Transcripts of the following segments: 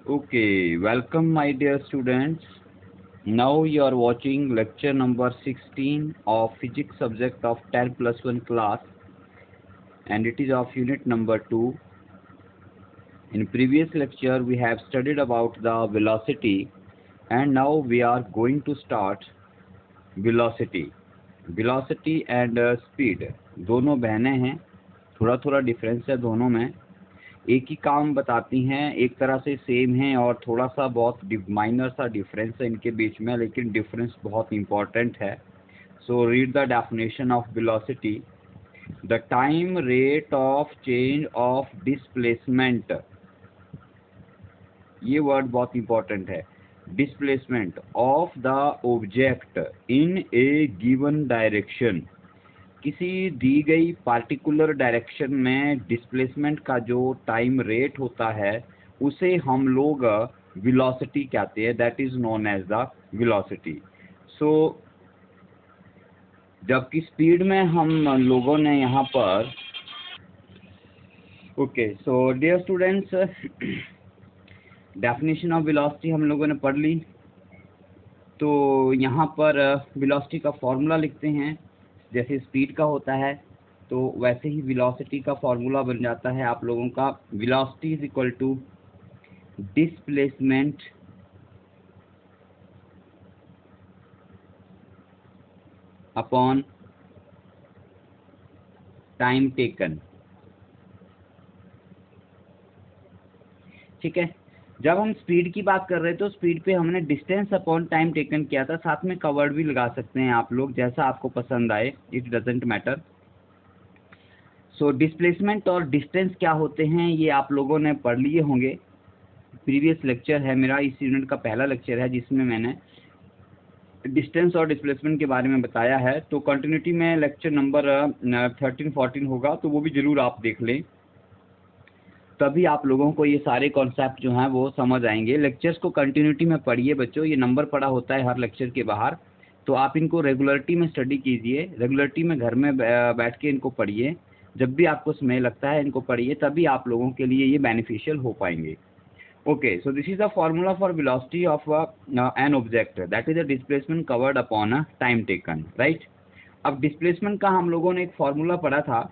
Okay, welcome my dear students. Now you are watching lecture number 16 of physics subject of 10 plus 1 class, and it is of unit number 2. In previous lecture we have studied about the velocity, and now we are going to start velocity. Velocity and speed दोनों बहनें हैं, थोड़ा थोड़ा difference है दोनों में। एक ही काम बताती हैं, एक तरह से सेम है और थोड़ा सा बहुत माइनर सा डिफरेंस है इनके बीच में, लेकिन डिफरेंस बहुत इंपॉर्टेंट है। So read the definition of velocity. The time rate of change of displacement, ये वर्ड बहुत इंपॉर्टेंट है। Displacement of the object in A given direction, किसी दी गई पार्टिकुलर डायरेक्शन में डिस्प्लेसमेंट का जो टाइम रेट होता है उसे हम लोग वेलोसिटी कहते हैं, that is known as the velocity. So जबकि स्पीड में हम लोगों ने यहाँ पर so dear students, definition of velocity हम लोगों ने पढ़ ली। तो यहाँ पर वेलोसिटी का फॉर्मूला लिखते हैं, जैसे स्पीड का होता है तो वैसे ही वेलोसिटी का फॉर्मूला बन जाता है आप लोगों का। Velocity is equal to displacement upon time taken. ठीक है, जब हम स्पीड की बात कर रहे थे तो स्पीड पे हमने डिस्टेंस अपॉन टाइम टेकन किया था, साथ में कवर्ड भी लगा सकते हैं आप लोग, जैसा आपको पसंद आए, it doesn't matter. So displacement और डिस्टेंस क्या होते हैं ये आप लोगों ने पढ़ लिए होंगे। प्रीवियस लेक्चर है मेरा, इस यूनिट का पहला लेक्चर है जिसमें मैंने डिस्टेंस और डिस्प्लेसमेंट के बारे में बताया है। तो कंटिन्यूटी में लेक्चर नंबर 13-14 होगा, तो वो भी जरूर आप देख लें, तभी आप लोगों को ये सारे कॉन्सेप्ट जो हैं वो समझ आएंगे। लेक्चर्स को कंटिन्यूटी में पढ़िए बच्चों, ये नंबर पड़ा होता है हर लेक्चर के बाहर, तो आप इनको रेगुलरिटी में स्टडी कीजिए, रेगुलरिटी में घर में बैठ के इनको पढ़िए, जब भी आपको समय लगता है इनको पढ़िए, तभी आप लोगों के लिए ये बेनिफिशियल हो पाएंगे। Okay, so this is the formula for velocity of an object, that is the displacement covered upon a time taken, right. अब डिस्प्लेसमेंट का हम लोगों ने एक फॉर्मूला पढ़ा था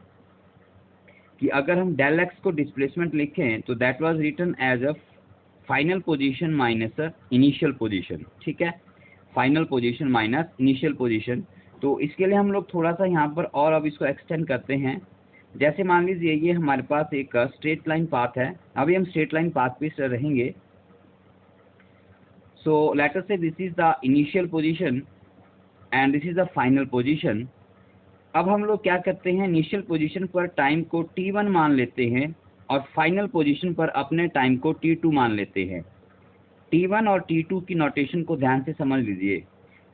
कि अगर हम डेल एक्स को डिस्प्लेसमेंट लिखें तो that was written as a final position minus initial position. ठीक है, final position minus initial position. तो इसके लिए हम लोग थोड़ा सा यहाँ पर और अब इसको एक्सटेंड करते हैं। जैसे मान लीजिए ये हमारे पास एक स्ट्रेट लाइन पाथ है, अभी हम स्ट्रेट लाइन पाथ पे रहेंगे। सो लेट अस से this is the initial position and this is the final position. अब हम लोग क्या करते हैं, इनिशियल पोजीशन पर टाइम को t1 मान लेते हैं और फाइनल पोजीशन पर अपने टाइम को t2 मान लेते हैं। t1 और t2 की नोटेशन को ध्यान से समझ लीजिए।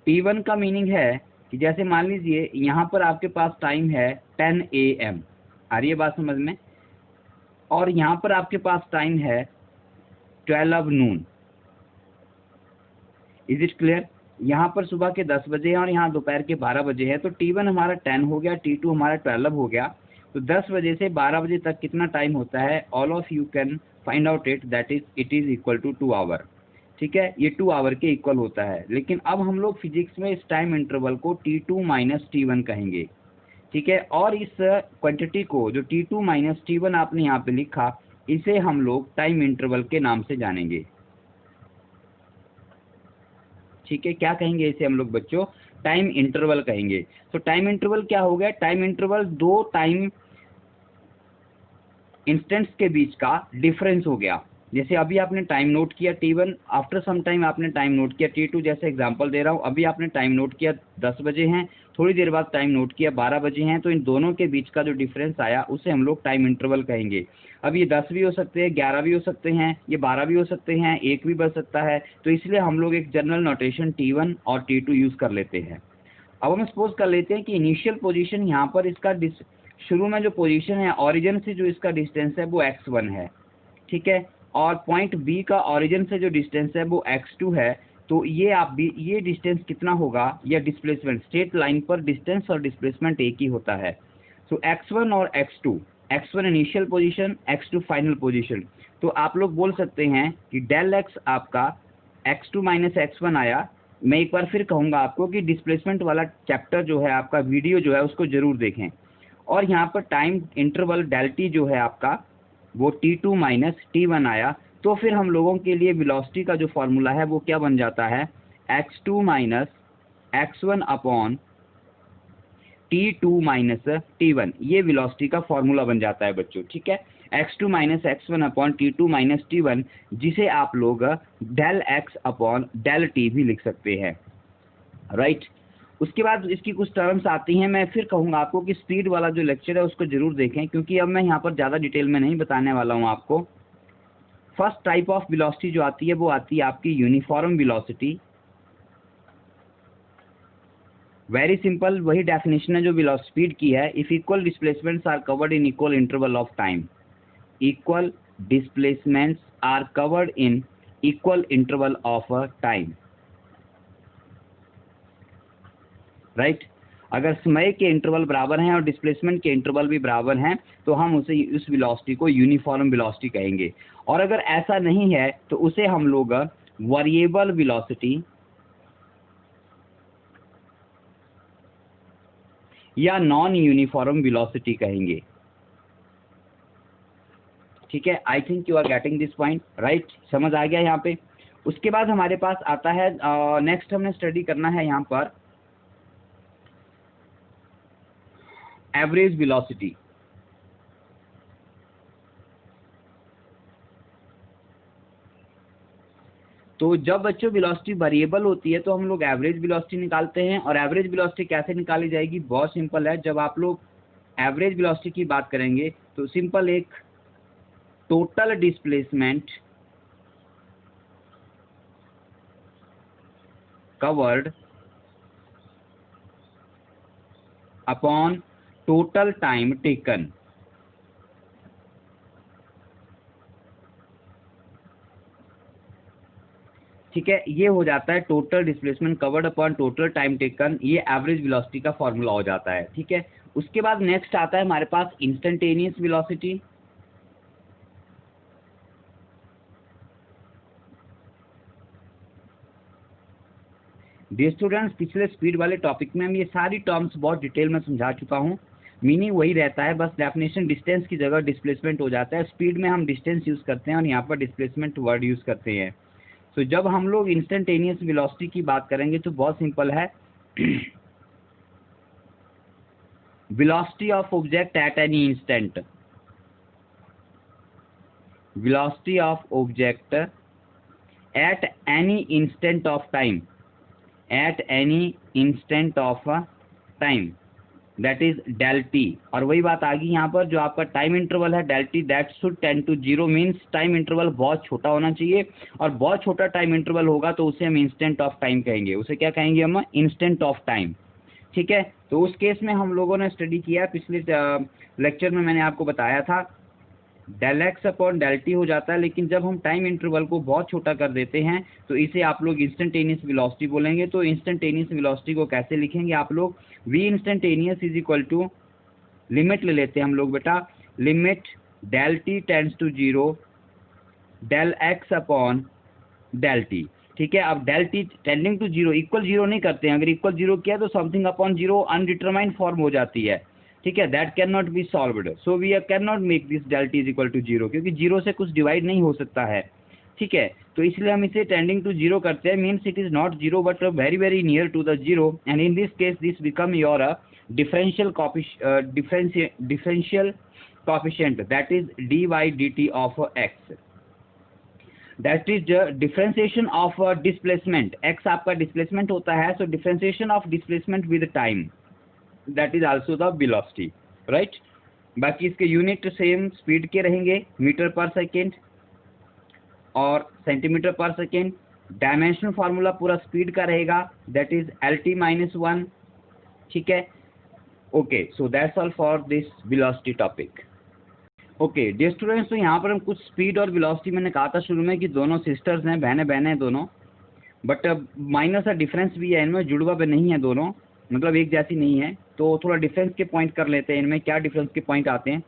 t1 का मीनिंग है कि जैसे मान लीजिए यहाँ पर आपके पास टाइम है 10 AM, आ रही है बात समझ में, और यहाँ पर आपके पास टाइम है 12 नून। Is it clear? यहाँ पर सुबह के 10 बजे हैं और यहाँ दोपहर के 12 बजे है, तो t1 हमारा 10 हो गया, t2 हमारा 12 हो गया। तो 10 बजे से 12 बजे तक कितना टाइम होता है, all of you can find out it, that is it is equal to 2 hour. ठीक है, ये 2 आवर के इक्वल होता है। लेकिन अब हम लोग फिजिक्स में इस टाइम इंटरवल को t2 माइनस t1 कहेंगे। ठीक है, और इस क्वांटिटी को जो t2 माइनस t1 आपने यहाँ पे लिखा, इसे हम लोग टाइम इंटरवल के नाम से जानेंगे। ठीक है, क्या कहेंगे इसे हम लोग बच्चों, टाइम इंटरवल कहेंगे। तो टाइम इंटरवल क्या हो गया, टाइम इंटरवल दो टाइम इंस्टेंट्स के बीच का डिफरेंस हो गया। जैसे अभी आपने टाइम नोट किया t1, आफ्टर सम टाइम आपने टाइम नोट किया t2, जैसे एग्जांपल दे रहा हूँ, अभी आपने टाइम नोट किया 10 बजे हैं, थोड़ी देर बाद टाइम नोट किया 12 बजे हैं, तो इन दोनों के बीच का जो डिफरेंस आया उसे हम लोग टाइम इंटरवल कहेंगे। अब ये 10 भी हो सकते हैं, 11 भी हो सकते हैं, ये 12 भी हो सकते हैं, 1 भी बन सकता है, तो इसलिए हम लोग एक जनरल नोटेशन t1 और t2 यूज़ कर लेते हैं। अब हम सपोज कर लेते हैं कि इनिशियल पोजीशन यहाँ पर इसका शुरू में जो पोजीशन है, ओरिजिन से जो इसका डिस्टेंस है वो x1 है। ठीक है, और पॉइंट बी का ओरिजिन से जो डिस्टेंस है वो x2 है। तो ये ये डिस्टेंस कितना होगा, या डिस्प्लेसमेंट, स्ट्रेट लाइन पर डिस्टेंस और डिस्प्लेसमेंट एक ही होता है। सो x1 और x2, x1 initial position, x2 final position. तो आप लोग बोल सकते हैं कि डेल एक्स आपका x2 माइनस x1 आया। मैं एक बार फिर कहूँगा आपको कि डिस्प्लेसमेंट वाला चैप्टर जो है आपका, वीडियो जो है उसको ज़रूर देखें। और यहाँ पर टाइम इंटरवल डेल टी जो है आपका वो t2 माइनस t1 आया। तो फिर हम लोगों के लिए वेलोसिटी का जो फॉर्मूला है वो क्या बन जाता है, x2 minus x1 upon t2 minus t1, ये वेलोसिटी का फॉर्मूला बन जाता है बच्चों। ठीक है, x2 minus x1 upon t2 minus t1, जिसे आप लोग del x upon del t भी लिख सकते हैं, राइट। उसके बाद इसकी कुछ टर्म्स आती हैं। मैं फिर कहूँगा आपको कि स्पीड वाला जो लेक्चर है उसको ज़रूर देखें, क्योंकि अब मैं यहाँ पर ज़्यादा डिटेल में नहीं बताने वाला हूँ आपको। फर्स्ट टाइप ऑफ वेलोसिटी जो आती है वो आती है आपकी यूनिफॉर्म वेलोसिटी। वेरी सिंपल, वही डेफिनेशन है जो स्पीड की है। If equal displacements are covered in equal interval of time, equal displacements are covered in equal interval of time, right. अगर समय के इंटरवल बराबर हैं और डिस्प्लेसमेंट के इंटरवल भी बराबर हैं तो हम उसे, उस वेलोसिटी को यूनिफॉर्म वेलोसिटी कहेंगे। और अगर ऐसा नहीं है तो उसे हम लोग वेरिएबल वेलोसिटी या नॉन यूनिफॉर्म वेलोसिटी कहेंगे। ठीक है, I think you are getting this point, right. समझ आ गया यहाँ पे। उसके बाद हमारे पास आता है नेक्स्ट हमने स्टडी करना है यहाँ पर एवरेज वेलोसिटी। तो जब बच्चों वेलोसिटी वेरिएबल होती है तो हम लोग एवरेज वेलोसिटी निकालते हैं। और एवरेज वेलोसिटी कैसे निकाली जाएगी, बहुत सिंपल है। जब आप लोग एवरेज वेलोसिटी की बात करेंगे तो सिंपल, एक total displacement covered upon total time taken. ठीक है, ये हो जाता है total displacement covered upon total time taken, ये एवरेज वेलोसिटी का फॉर्मूला हो जाता है। ठीक है, उसके बाद नेक्स्ट आता है हमारे पास इंस्टेंटेनियस वेलोसिटी। डियर स्टूडेंट्स, पिछले स्पीड वाले टॉपिक में हम ये सारी टर्म्स बहुत डिटेल में समझा चुका हूँ। मीनिंग वही रहता है, बस डेफिनेशन डिस्टेंस की जगह डिस्प्लेसमेंट हो जाता है। स्पीड में हम डिस्टेंस यूज़ करते हैं और यहाँ पर डिस्प्लेसमेंट वर्ड यूज़ करते हैं। तो जब हम लोग इंस्टेंटेनियस वेलोसिटी की बात करेंगे तो बहुत सिंपल है, velocity of object at any instant, velocity of object at any instant of time, at any instant of time, that is del t। और वही बात आ गई यहाँ पर, जो आपका टाइम इंटरवल है del t, that should tend to 0, means time interval बहुत छोटा होना चाहिए। और बहुत छोटा टाइम इंटरवल होगा तो उसे हम इंस्टेंट ऑफ टाइम कहेंगे। उसे क्या कहेंगे हम, इंस्टेंट ऑफ टाइम। ठीक है, तो उस केस में हम लोगों ने स्टडी किया पिछले लेक्चर में, मैंने आपको बताया था del x upon del t हो जाता है। लेकिन जब हम टाइम इंटरवल को बहुत छोटा कर देते हैं तो इसे आप लोग इंस्टेंटेनियस वेलोसिटी बोलेंगे। तो इंस्टेंटेनियस वेलोसिटी को कैसे लिखेंगे आप लोग, v instantaneous is equal to, limit ले लेते हैं हम लोग बेटा, limit del t tends to 0 del x upon del t. ठीक है, अब del t tending to 0, equal 0 नहीं करते हैं। अगर इक्वल 0 किया तो समथिंग अपॉन 0 अनडिटरमाइंड फॉर्म हो जाती है। ठीक है, that can not be solved, so we can not make this del t is equal to 0, क्योंकि 0 से कुछ डिवाइड नहीं हो सकता है। ठीक है, तो इसलिए हम इसे टेंडिंग टू 0 करते हैं, means it is not 0 but very very near to the 0, and in this case this become your differential coefficient, that is dy dt of x, that is differentiation of displacement. x आपका displacement होता है, so differentiation of displacement with time, that is also the velocity, right. बाकी इसके unit same speed के रहेंगे, metre पर second और centimetre पर सेकेंड। डायमेंशनल फार्मूला पूरा स्पीड का रहेगा, दैट इज LT-1। ठीक है, okay, so that's all for this velocity topic. Okay dear students, तो यहाँ पर हम कुछ स्पीड और वेलोसिटी, मैंने कहा था शुरू में कि दोनों सिस्टर्स हैं, बहनें बहनें हैं दोनों, बट माइनर सा डिफरेंस भी है इनमें, जुड़वा पे नहीं है दोनों, मतलब एक जैसी नहीं है। तो थोड़ा डिफरेंस के पॉइंट कर लेते हैं इनमें, क्या डिफरेंस के पॉइंट आते हैं।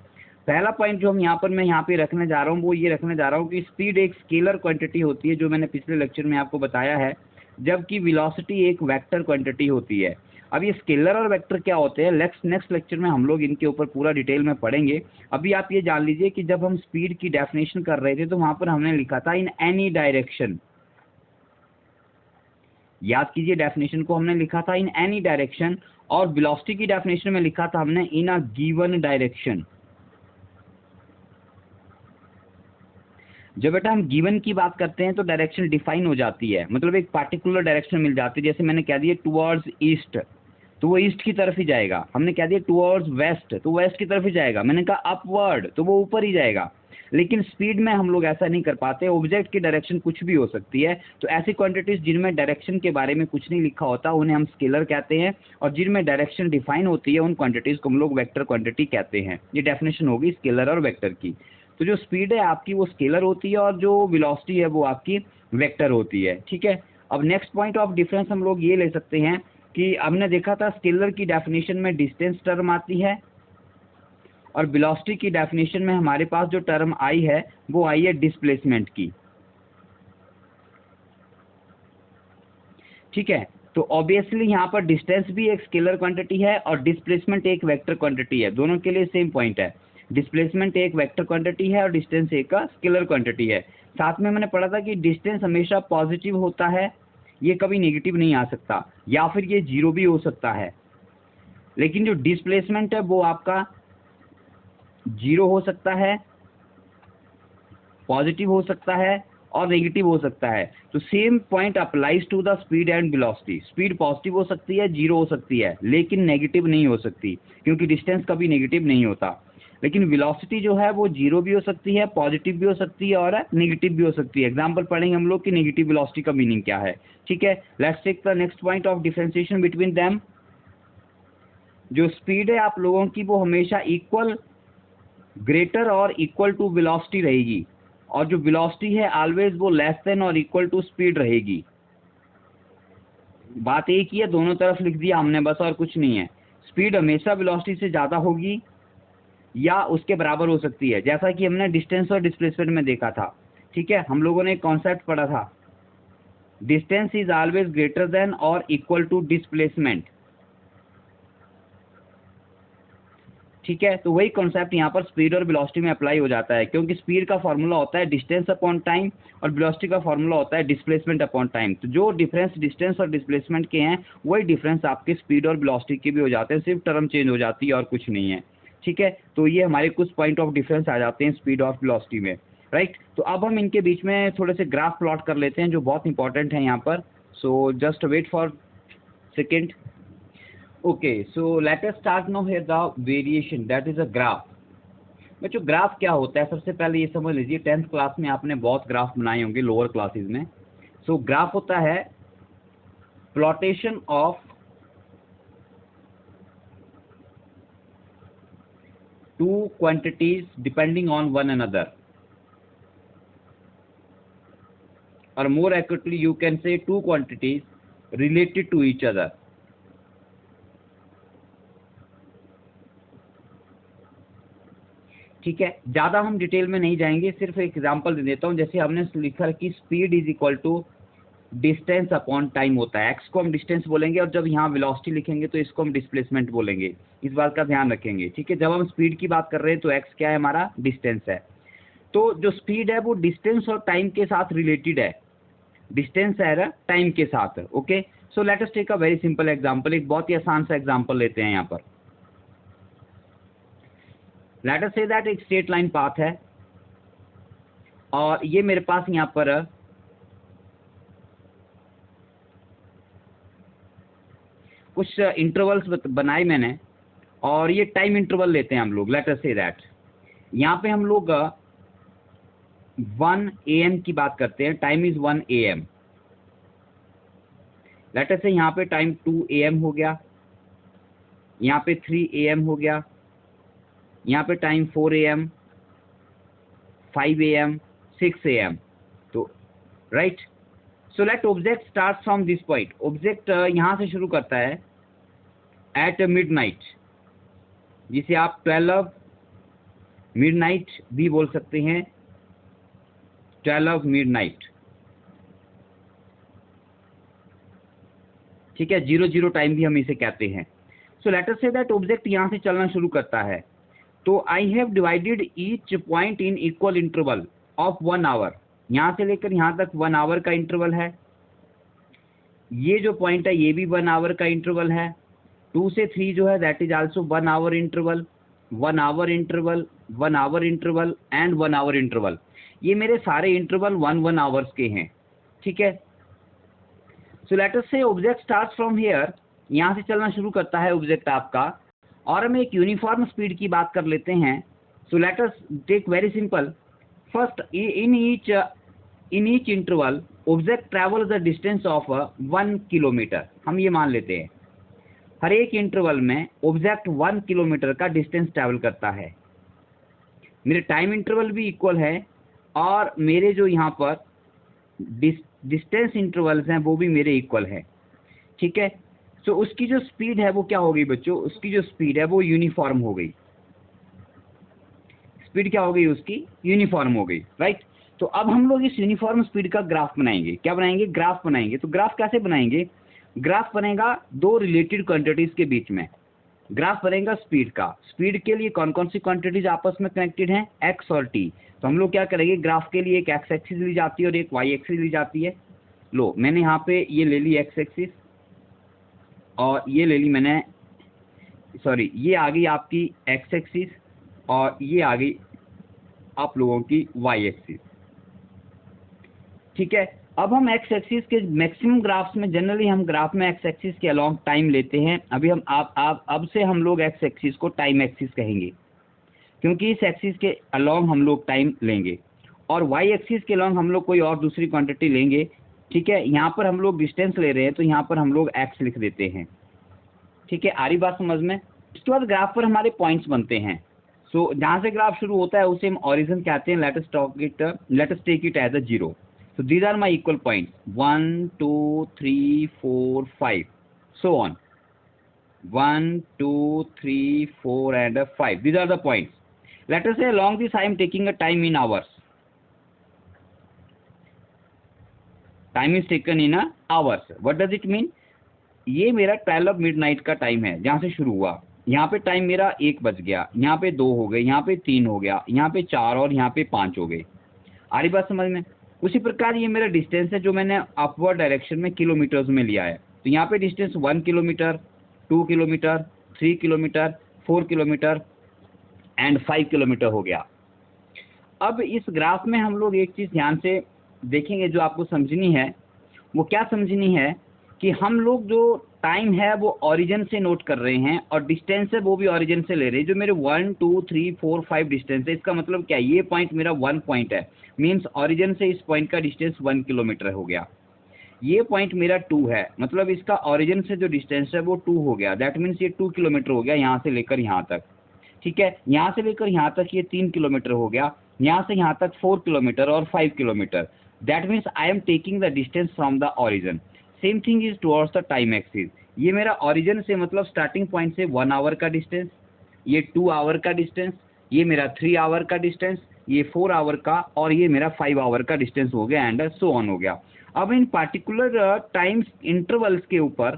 पहला पॉइंट जो मैं यहाँ पे रखने जा रहा हूँ वो ये रखने जा रहा हूँ कि स्पीड एक स्केलर क्वांटिटी होती है, जो मैंने पिछले लेक्चर में आपको बताया है, जबकि वेलोसिटी एक वेक्टर क्वांटिटी होती है। अब ये स्केलर और वेक्टर क्या होते हैं, नेक्स्ट लेक्चर में हम लोग इनके ऊपर पूरा डिटेल में पढ़ेंगे। अभी आप ये जान लीजिए कि जब हम स्पीड की डेफिनेशन कर रहे थे तो वहाँ पर हमने लिखा था इन एनी डायरेक्शन। याद कीजिए, डेफिनेशन को हमने लिखा था इन एनी डायरेक्शन, और वेलोसिटी की डेफिनेशन में लिखा था हमने इन अ गिवन डायरेक्शन। जब बेटा हम गिवन की बात करते हैं तो डायरेक्शन डिफाइन हो जाती है, मतलब एक पार्टिकुलर डायरेक्शन मिल जाती है। जैसे मैंने कह दिया टुवर्ड्स ईस्ट, तो वो ईस्ट की तरफ ही जाएगा। हमने कह दिया टुवर्ड्स वेस्ट, तो वेस्ट की तरफ ही जाएगा। मैंने कहा अपवर्ड, तो वो ऊपर ही जाएगा। लेकिन स्पीड में हम लोग ऐसा नहीं कर पाते, ऑब्जेक्ट की डायरेक्शन कुछ भी हो सकती है। तो ऐसी क्वांटिटीज जिनमें डायरेक्शन के बारे में कुछ नहीं लिखा होता उन्हें हम स्केलर कहते हैं, और जिनमें डायरेक्शन डिफाइन होती है उन क्वांटिटीज को हम लोग वेक्टर क्वांटिटी कहते हैं। ये डेफिनेशन होगी स्केलर और वेक्टर की। तो जो स्पीड है आपकी वो स्केलर होती है, और जो वेलोसिटी है वो आपकी वेक्टर होती है। ठीक है, अब नेक्स्ट पॉइंट ऑफ डिफरेंस हम लोग ये ले सकते हैं कि हमने देखा था स्केलर की डेफिनेशन में डिस्टेंस टर्म आती है, और वेलोसिटी की डेफिनेशन में हमारे पास जो टर्म आई है वो आई है डिस्प्लेसमेंट की। ठीक है, तो ऑब्वियसली यहाँ पर डिस्टेंस भी एक स्केलर क्वांटिटी है और डिस्प्लेसमेंट एक वेक्टर क्वांटिटी है। दोनों के लिए सेम पॉइंट है, डिस्प्लेसमेंट एक वेक्टर क्वांटिटी है और डिस्टेंस एक का स्केलर क्वांटिटी है। साथ में मैंने पढ़ा था कि डिस्टेंस हमेशा पॉजिटिव होता है, ये कभी नेगेटिव नहीं आ सकता, या फिर ये जीरो भी हो सकता है। लेकिन जो डिस्प्लेसमेंट है वो आपका जीरो हो सकता है, पॉजिटिव हो सकता है और नेगेटिव हो सकता है। तो same point applies to the speed and velocity. Speed positive हो सकती है, जीरो हो सकती है, लेकिन नेगेटिव नहीं हो सकती, क्योंकि डिस्टेंस कभी नेगेटिव नहीं होता। लेकिन वेलोसिटी जो है वो जीरो भी हो सकती है, पॉजिटिव भी हो सकती है और नेगेटिव भी हो सकती है। एग्जांपल पढ़ेंगे हम लोग कि नेगेटिव वेलोसिटी का मीनिंग क्या है। ठीक है, let's take the next point of differentiation between them. जो स्पीड है आप लोगों की वो हमेशा इक्वल, ग्रेटर और इक्वल टू वेलोसिटी रहेगी, और जो वेलोसिटी है ऑलवेज वो लेस देन और इक्वल टू स्पीड रहेगी। बात एक ही है, दोनों तरफ लिख दिया हमने बस, और कुछ नहीं है। स्पीड हमेशा वेलोसिटी से ज़्यादा होगी या उसके बराबर हो सकती है, जैसा कि हमने डिस्टेंस और डिस्प्लेसमेंट में देखा था। ठीक है, हम लोगों ने एक कॉन्सेप्ट पढ़ा था, distance is always greater than और इक्वल टू डिस्प्लेसमेंट। ठीक है, तो वही कॉन्सेप्ट यहाँ पर स्पीड और वेलोसिटी में अप्लाई हो जाता है, क्योंकि स्पीड का फॉर्मूला होता है डिस्टेंस अपॉन टाइम और वेलोसिटी का फॉर्मूला होता है डिस्प्लेसमेंट अपॉन टाइम। तो जो डिफरेंस डिस्टेंस और डिस्प्लेसमेंट के हैं वही डिफरेंस आपके स्पीड और वेलोसिटी के भी हो जाते हैं, सिर्फ टर्म चेंज हो जाती है और कुछ नहीं है। ठीक है, तो ये हमारे कुछ पॉइंट ऑफ डिफरेंस आ जाते हैं स्पीड और वेलोसिटी में, राइट। तो अब हम इनके बीच में थोड़े से ग्राफ प्लॉट कर लेते हैं जो बहुत इंपॉर्टेंट है यहाँ पर। So just wait for second. Okay, so let us start now here the variation, that is a graph। बच्चों ग्राफ क्या होता है, सबसे पहले ये समझ लीजिए, 10th क्लास में आपने बहुत ग्राफ बनाए होंगे लोअर क्लासेस में। सो ग्राफ होता है plotation of two quantities depending on one another, और more accurately you can say two quantities related to each other. ठीक है, ज़्यादा हम डिटेल में नहीं जाएंगे, सिर्फ एक एग्जांपल दे देता हूँ। जैसे हमने लिखा कि speed is equal to distance upon time होता है। एक्स को हम डिस्टेंस बोलेंगे, और जब यहाँ वेलोसिटी लिखेंगे तो इसको हम डिस्प्लेसमेंट बोलेंगे। इस बात का ध्यान रखेंगे। ठीक है, जब हम स्पीड की बात कर रहे हैं तो एक्स क्या है हमारा, डिस्टेंस है। तो जो स्पीड है वो डिस्टेंस और टाइम के साथ रिलेटेड है, डिस्टेंस है टाइम के साथ। Okay, so let us take a very simple example. एक बहुत ही आसान सा एग्जाम्पल लेते हैं यहाँ पर। लेट अस से दैट एक स्ट्रेट लाइन पाथ है, और ये मेरे पास यहाँ पर कुछ इंटरवल्स बनाए मैंने, और ये टाइम इंटरवल लेते हैं हम लोग। लेट अस से दैट यहाँ पे हम लोग 1 AM की बात करते हैं, time is 1 AM। Let us से यहाँ पे टाइम 2 AM हो गया, यहाँ पे 3 AM हो गया, यहाँ पे टाइम 4 AM, 5 AM, 6 AM। तो right, so let object start from this point. Object यहाँ से शुरू करता है एट मिडनाइट, जिसे आप 12 मिडनाइट भी बोल सकते हैं, 12 मिडनाइट, ठीक है, 00 टाइम भी हम इसे कहते हैं। So let us say that object यहाँ से चलना शुरू करता है, तो I have divided each point in equal interval of 1 hour, यहाँ से लेकर यहाँ तक 1 आवर का इंटरवल है, ये जो पॉइंट है ये भी 1 आवर का इंटरवल है, 2 से 3 जो है that is also 1 hour interval, 1 hour interval, 1 hour interval and 1 hour interval. ये मेरे सारे इंटरवल 1 आवर्स के हैं, ठीक है। सो लेट अस से ऑब्जेक्ट स्टार्ट्स फ्रॉम हियर, यहाँ से चलना शुरू करता है ऑब्जेक्ट आपका, और हम एक यूनिफॉर्म स्पीड की बात कर लेते हैं। So let us take very simple, first in each interval object travel the distance of 1 kilometre, हम ये मान लेते हैं हर एक इंटरवल में ऑब्जेक्ट 1 किलोमीटर का डिस्टेंस ट्रैवल करता है। मेरे टाइम इंटरवल भी इक्वल है और मेरे जो यहाँ पर डिस्टेंस इंटरवल्स हैं वो भी मेरे इक्वल है, ठीक है। सो उसकी जो स्पीड है वो क्या हो गई बच्चों, उसकी जो स्पीड है वो यूनिफॉर्म हो गई, स्पीड क्या हो गई उसकी, यूनिफॉर्म हो गई, राइट। तो अब हम लोग इस यूनिफॉर्म स्पीड का ग्राफ बनाएंगे, क्या बनाएंगे, ग्राफ बनाएंगे। तो ग्राफ कैसे बनाएंगे, ग्राफ बनेगा दो रिलेटेड क्वांटिटीज के बीच में, ग्राफ बनेगा स्पीड का। स्पीड के लिए कौन कौन सी क्वांटिटीज आपस में कनेक्टेड हैं, एक्स और टी। तो हम लोग क्या करेंगे, ग्राफ के लिए एक एक्स एक्सिस ली जाती है और एक वाई एक्सिस ली जाती है। लो मैंने यहाँ पे ये ले ली एक्स एक्सिस और ये ले ली मैंने, सॉरी ये आ गई आपकी एक्स एक्सिस और ये आ गई आप लोगों की वाई एक्सिस, ठीक है। अब हम एक्स एक्सिस के मैक्सिमम ग्राफ्स में जनरली हम ग्राफ में एक्स एक्सिस के अलोंग टाइम लेते हैं। अभी हम अब से हम लोग एक्स एक्सिस को टाइम एक्सिस कहेंगे, क्योंकि इस एक्सिस के अलोंग हम लोग टाइम लेंगे, और वाई एक्सिस के अलोंग हम लोग कोई और दूसरी क्वांटिटी लेंगे, ठीक है। यहाँ पर हम लोग डिस्टेंस ले रहे हैं तो यहाँ पर हम लोग एक्स लिख देते हैं, ठीक है। आ रही बात समझ में। इसके बाद ग्राफ पर हमारे पॉइंट्स बनते हैं। सो जहाँ से ग्राफ शुरू होता है उसे हम ओरिजिन कहते हैं। Let us take it as a 0। So these are my equal points, 1, 2, 3, 4, 5, so on. 1, 2, 3, 4 and 5. These are the points. Let us say along this I am taking a time in hours. Time is taken in hours. What does it mean? ये मेरा 12 midnight का time है, जहाँ से शुरू हुआ। यहाँ पे टाइम मेरा 1 बज गया, यहाँ पे 2 हो गए, यहाँ पे 3 हो गया, यहाँ पे 4 और यहाँ पे 5 हो गए। आ रही बात समझ में। उसी प्रकार ये मेरा डिस्टेंस है जो मैंने अपवर्ड डायरेक्शन में किलोमीटर्स में लिया है। तो यहाँ पे distance 1 kilometre, 2 kilometre, 3 kilometre, 4 kilometre and 5 kilometre हो गया। अब इस ग्राफ में हम लोग एक चीज़ ध्यान से देखेंगे जो आपको समझनी है। वो क्या समझनी है कि हम लोग जो टाइम है वो ओरिजिन से नोट कर रहे हैं और डिस्टेंस है वो भी ओरिजिन से ले रहे हैं। जो मेरे 1, 2, 3, 4, 5 डिस्टेंस है, इसका मतलब क्या है, ये पॉइंट मेरा 1 पॉइंट है, मीन्स ओरिजिन से इस पॉइंट का डिस्टेंस 1 किलोमीटर हो गया। ये पॉइंट मेरा 2 है, मतलब इसका ओरिजिन से जो डिस्टेंस है वो 2 हो गया। दैट मीन्स ये 2 किलोमीटर हो गया यहाँ से लेकर यहाँ तक, ठीक है। यहाँ से लेकर यहाँ तक ये 3 किलोमीटर हो गया, यहाँ से यहाँ तक 4 किलोमीटर और 5 kilometre. That means I am taking the distance from the origin. Same thing is towards the time axis. ये मेरा ओरिजिन से मतलब स्टार्टिंग पॉइंट से 1 आवर का डिस्टेंस, ये 2 आवर का डिस्टेंस, ये मेरा 3 आवर का डिस्टेंस, ये 4 आवर का, और ये मेरा 5 आवर का डिस्टेंस हो गया एंड सो ऑन हो गया। अब इन पार्टिकुलर टाइम इंटरवल्स के ऊपर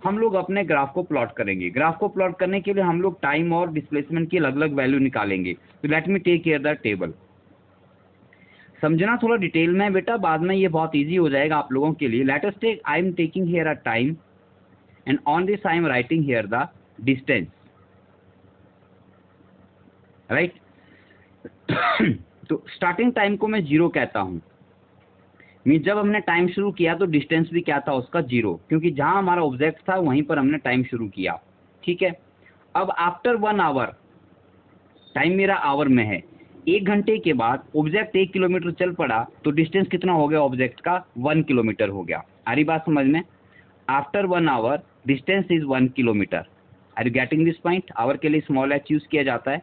हम लोग अपने ग्राफ को प्लॉट करेंगे। ग्राफ को प्लॉट करने के लिए हम लोग टाइम और डिस्प्लेसमेंट की अलग अलग वैल्यू निकालेंगे। तो let me take care the table. समझना थोड़ा डिटेल में है बेटा, बाद में ये बहुत इजी हो जाएगा आप लोगों के लिए। Let us take, I am taking here a time and on this I am writing here the distance, right. तो स्टार्टिंग टाइम को मैं 0 कहता हूं। मीन जब हमने टाइम शुरू किया तो डिस्टेंस भी क्या था उसका 0, क्योंकि जहां हमारा ऑब्जेक्ट था वहीं पर हमने टाइम शुरू किया, ठीक है। अब आफ्टर 1 आवर, टाइम मेरा आवर में है, 1 घंटे के बाद ऑब्जेक्ट 1 किलोमीटर चल पड़ा तो डिस्टेंस कितना हो गया ऑब्जेक्ट का, 1 किलोमीटर हो गया। आ रही बात समझ में। After 1 hour distance is 1 kilometre. Are you getting this point. Hour के लिए स्मॉल एच यूज किया जाता है।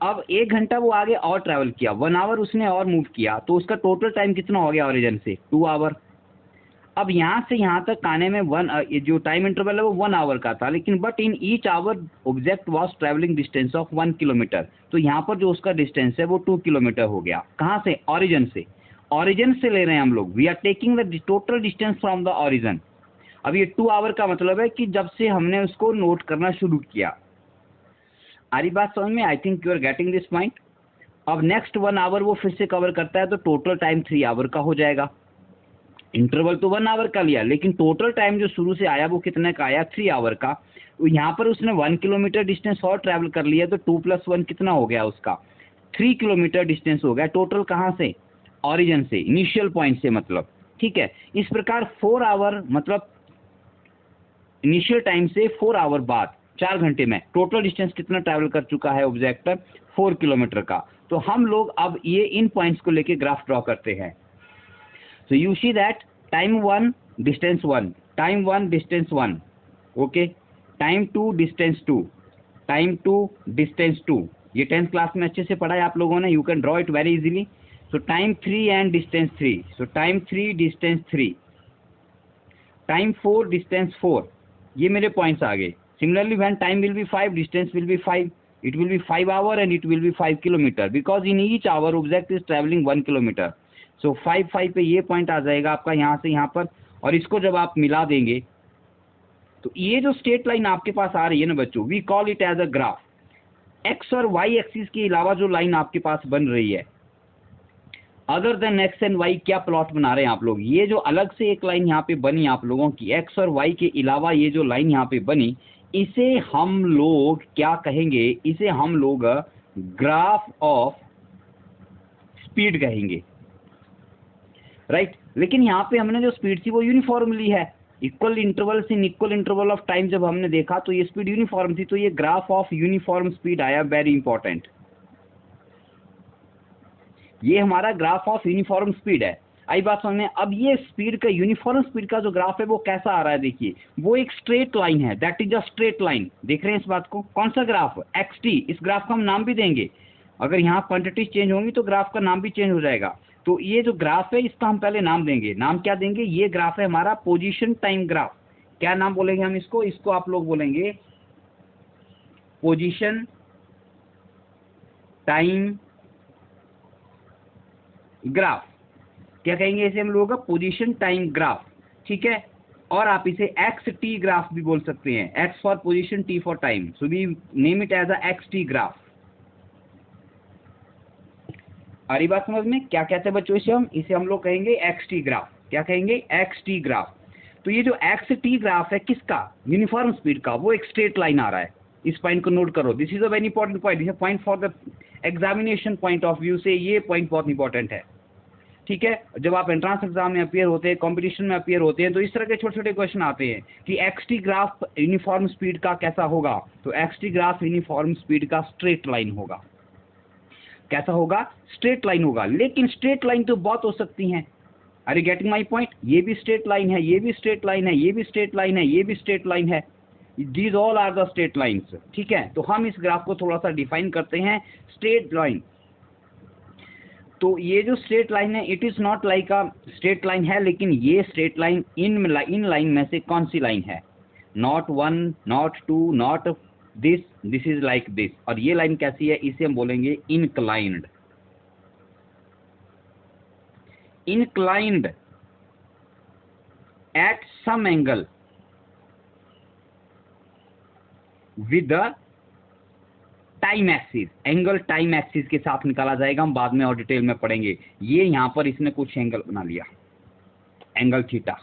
अब 1 घंटा वो आगे और ट्रैवल किया, 1 आवर उसने और मूव किया, तो उसका टोटल टाइम कितना हो गया ओरिजिन से, 2 आवर। अब यहाँ से यहाँ तक आने में जो टाइम इंटरवल है वो 1 आवर का था, लेकिन but in each hour object was travelling distance of 1 kilometre. तो यहाँ पर जो उसका डिस्टेंस है वो 2 किलोमीटर हो गया। कहाँ से? ऑरिजिन से। ऑरिजिन से ले रहे हैं हम लोग। We are taking the total distance from the origin. अब ये 2 आवर का मतलब है कि जब से हमने उसको नोट करना शुरू किया। आ रही बात समझ में? I think you are getting this point. अब नेक्स्ट 1 आवर वो फिर से कवर करता है, तो टोटल टाइम 3 आवर का हो जाएगा। इंटरवल तो 1 आवर का लिया, लेकिन टोटल टाइम जो शुरू से आया वो कितने का आया? 3 आवर का। तो यहाँ पर उसने 1 किलोमीटर डिस्टेंस और ट्रैवल कर लिया, तो 2 + 1 कितना हो गया उसका? 3 किलोमीटर डिस्टेंस हो गया टोटल। कहाँ से? ऑरिजिन से, इनिशियल पॉइंट से मतलब। ठीक है, इस प्रकार 4 आवर मतलब इनिशियल टाइम से 4 आवर बाद 4 घंटे में टोटल डिस्टेंस कितना ट्रैवल कर चुका है ऑब्जेक्ट? 4 किलोमीटर का। तो हम लोग अब ये इन पॉइंट्स को लेके ग्राफ ड्रॉ करते हैं। So you see that time 1 distance 1, time 1 distance 1, okay, time 2 distance 2, time 2 distance 2। ये 10th क्लास में अच्छे से पढ़ा है आप लोगों ने। You can draw it very easily. So time 3 and distance 3, so time 3 distance 3, time 4 distance 4। ये मेरे पॉइंट्स आ गए। Similarly when time will be 5, distance will be 5, it will be 5 hour and it will be 5 kilometer, because in each hour object is traveling 1 kilometer। सो 5 पे ये point आ जाएगा आपका यहाँ से यहाँ पर। और इसको जब आप मिला देंगे तो ये जो स्ट्रेट लाइन आपके पास आ रही है ना बच्चों, we call it as a graph. X और वाई एक्सिस के अलावा जो लाइन आपके पास बन रही है, other than X and Y, क्या प्लॉट बना रहे हैं आप लोग? ये जो अलग से एक लाइन यहाँ पे बनी आप लोगों की, एक्स और वाई के अलावा ये जो लाइन यहाँ पे बनी, इसे हम लोग क्या कहेंगे? इसे हम लोग ग्राफ ऑफ स्पीड कहेंगे, राइट। लेकिन यहाँ पे हमने जो स्पीड थी वो यूनिफॉर्म ली है। Equal interval in equal interval of time जब हमने देखा तो ये स्पीड यूनिफॉर्म थी, तो ये ग्राफ ऑफ यूनिफॉर्म स्पीड आया। वेरी इंपॉर्टेंट, ये हमारा ग्राफ ऑफ यूनिफॉर्म स्पीड है। आई बात समझ में? अब ये स्पीड का, यूनिफॉर्म स्पीड का जो ग्राफ है वो कैसा आ रहा है? देखिए, वो एक स्ट्रेट लाइन है। That is a straight line. देख रहे हैं इस बात को? कौन सा ग्राफ? X T. इस ग्राफ का हम नाम भी देंगे। अगर यहाँ क्वांटिटीज चेंज होंगी तो ग्राफ का नाम भी चेंज हो जाएगा। तो ये जो ग्राफ है इसका हम पहले नाम देंगे। नाम क्या देंगे? ये ग्राफ है हमारा पोजीशन टाइम ग्राफ। क्या नाम बोलेंगे हम इसको? इसको आप लोग बोलेंगे पोजीशन टाइम ग्राफ। क्या कहेंगे इसे हम लोग? Position time graph. ठीक है, और आप इसे एक्स टी ग्राफ भी बोल सकते हैं। X for position, t for time, so we name it as a x t graph. आ रही बात समझ में? क्या कहते हैं बच्चों इसे हम लोग कहेंगे एक्स टी ग्राफ। क्या कहेंगे? X t graph. तो ये जो एक्स टी ग्राफ है किसका? यूनिफॉर्म स्पीड का। वो एक स्ट्रेट लाइन आ रहा है। इस पॉइंट को नोट करो। This is a very important point. This point for the examination point of view से ये पॉइंट बहुत इंपॉर्टेंट है। ठीक है, जब आप एंट्रेंस एग्जाम में अपीयर होते हैं, कंपटीशन में अपीयर होते हैं, तो इस तरह के छोटे छोटे क्वेश्चन आते हैं कि x t graph uniform speed का कैसा होगा? तो x t graph uniform speed का स्ट्रेट लाइन होगा। कैसा होगा? स्ट्रेट लाइन होगा। लेकिन स्ट्रेट लाइन तो बहुत हो सकती हैं। Are you getting my point? ये भी स्ट्रेट लाइन है, ये भी स्ट्रेट लाइन है, ये भी स्ट्रेट लाइन है, ये भी स्ट्रेट लाइन है। These all are the straight lines. ठीक है, तो हम इस ग्राफ को थोड़ा सा डिफाइन करते हैं। स्ट्रेट लाइन, तो ये जो स्ट्रेट लाइन है, it is not like a straight line है, लेकिन ये स्ट्रेट लाइन इन लाइन में से कौन सी लाइन है? Not 1, not 2, not this is like this. और ये लाइन कैसी है? इसे हम बोलेंगे inclined. Inclined at some angle with the time axis. Angle time axis के साथ निकाला जाएगा, हम बाद में और डिटेल में पढ़ेंगे। ये यहां पर इसने कुछ एंगल बना लिया, एंगल थीटा।